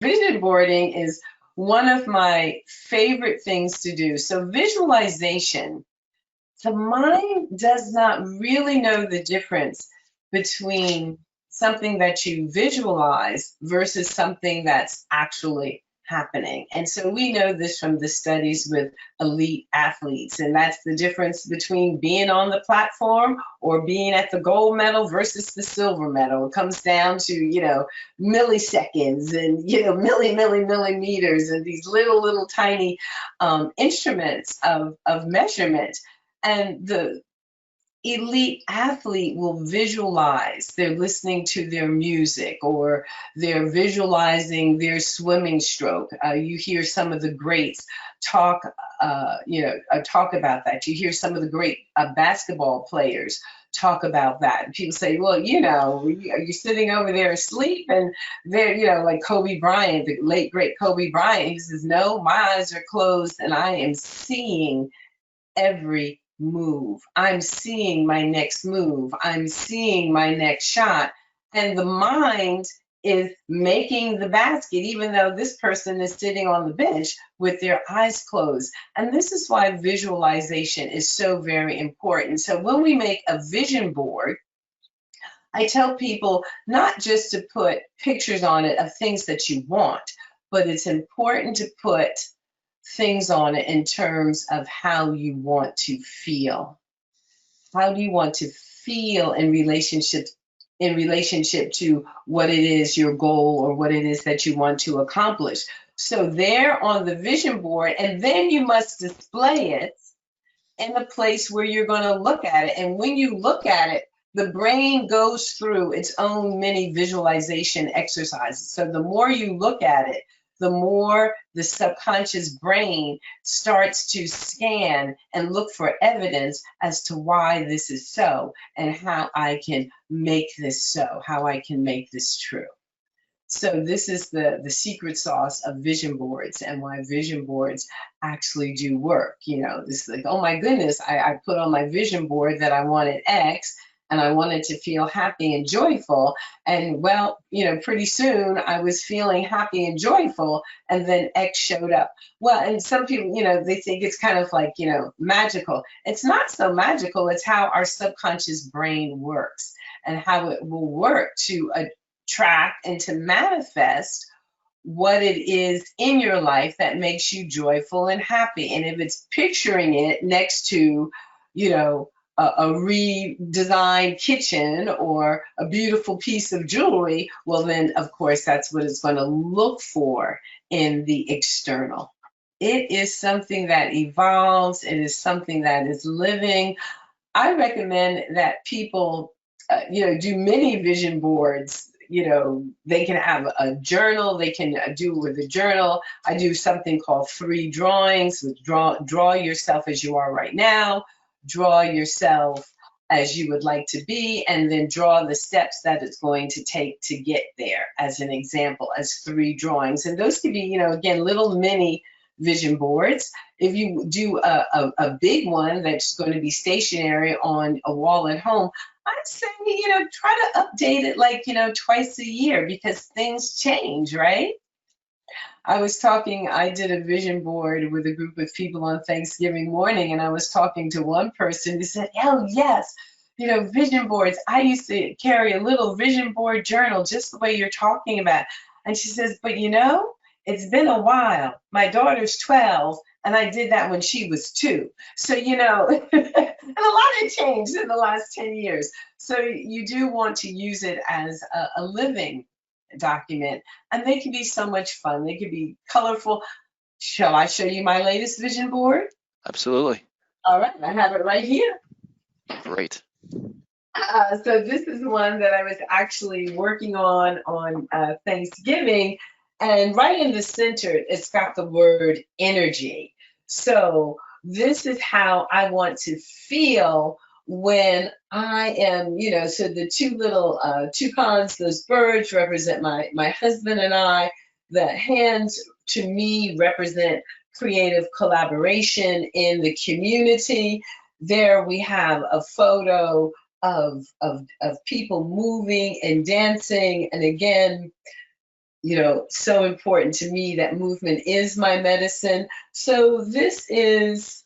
Vision boarding is one of my favorite things to do. So visualization, the mind does not really know the difference between something that you visualize versus something that's actually happening. And so we know this from the studies with elite athletes, and that's the difference between being on the platform or being at the gold medal versus the silver medal. It comes down to, milliseconds and, millimeters and these little tiny instruments of measurement. And the elite athlete will visualize they're listening to their music, or they're visualizing their swimming stroke. You hear some of the greats talk talk about that. You hear some of the great basketball players talk about that, and people say, well, are you sitting over there asleep? And they're, like Kobe Bryant, the late great Kobe Bryant, he says, no, my eyes are closed and I am seeing every move. I'm seeing my next move. I'm seeing my next shot. And the mind is making the basket, even though this person is sitting on the bench with their eyes closed. And this is why visualization is so very important. So when we make a vision board, I tell people not just to put pictures on it of things that you want, but it's important to put things on it in terms of how you want to feel. How do you want to feel in relationship to what it is your goal or what it is that you want to accomplish? So there on the vision board, and then you must display it in a place where you're going to look at it. And when you look at it, the brain goes through its own mini visualization exercises. So the more you look at it, the more the subconscious brain starts to scan and look for evidence as to why this is so and how I can make this so, how I can make this true. So this is the secret sauce of vision boards and why vision boards actually do work. This is like, oh my goodness, I put on my vision board that I wanted X and I wanted to feel happy and joyful. And well, pretty soon I was feeling happy and joyful, and then X showed up. Well, and some people, they think it's kind of like, magical. It's not so magical. It's how our subconscious brain works and how it will work to attract and to manifest what it is in your life that makes you joyful and happy. And if it's picturing it next to, a redesigned kitchen or a beautiful piece of jewelry, well, then, of course, that's what it's going to look for in the external. It is something that evolves. It is something that is living. I recommend that people, do many vision boards. They can have a journal. They can do with a journal. I do something called 3 drawings. Draw yourself as you are right now. Draw yourself as you would like to be, and then draw the steps that it's going to take to get there, as an example, as 3 drawings. And those could be, again, little mini vision boards. If you do a big one that's going to be stationary on a wall at home, I'd say, try to update it like, twice a year, because things change, right? I did a vision board with a group of people on Thanksgiving morning, and I was talking to one person who said, oh, yes, vision boards. I used to carry a little vision board journal just the way you're talking about. And she says, but it's been a while. My daughter's 12, and I did that when she was 2. So, and a lot had changed in the last 10 years. So you do want to use it as a living document, and they can be so much fun. They could be colorful. Shall I show you my latest vision board? Absolutely. All right, I have it right here. Great. So this is one that I was actually working on Thanksgiving, and right in the center, it's got the word energy. So this is how I want to feel when I am, so the 2 little toucans, those birds represent my husband and I. The hands to me represent creative collaboration in the community. There we have a photo of people moving and dancing. And again, so important to me that movement is my medicine. So this is,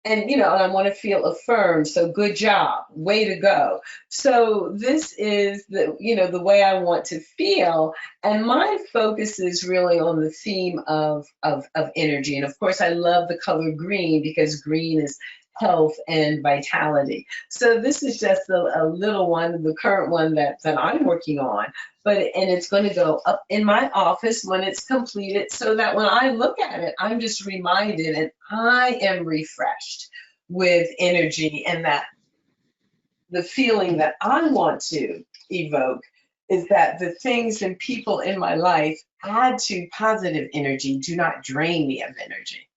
and I want to feel affirmed. So good job, way to go. So this is the way I want to feel, and my focus is really on the theme of energy. And of course, I love the color green because green is health and vitality. So this is just a little one, the current one that I'm working on. And it's going to go up in my office when it's completed, so that when I look at it, I'm just reminded and I am refreshed with energy, and that the feeling that I want to evoke is that the things and people in my life add to positive energy, do not drain me of energy.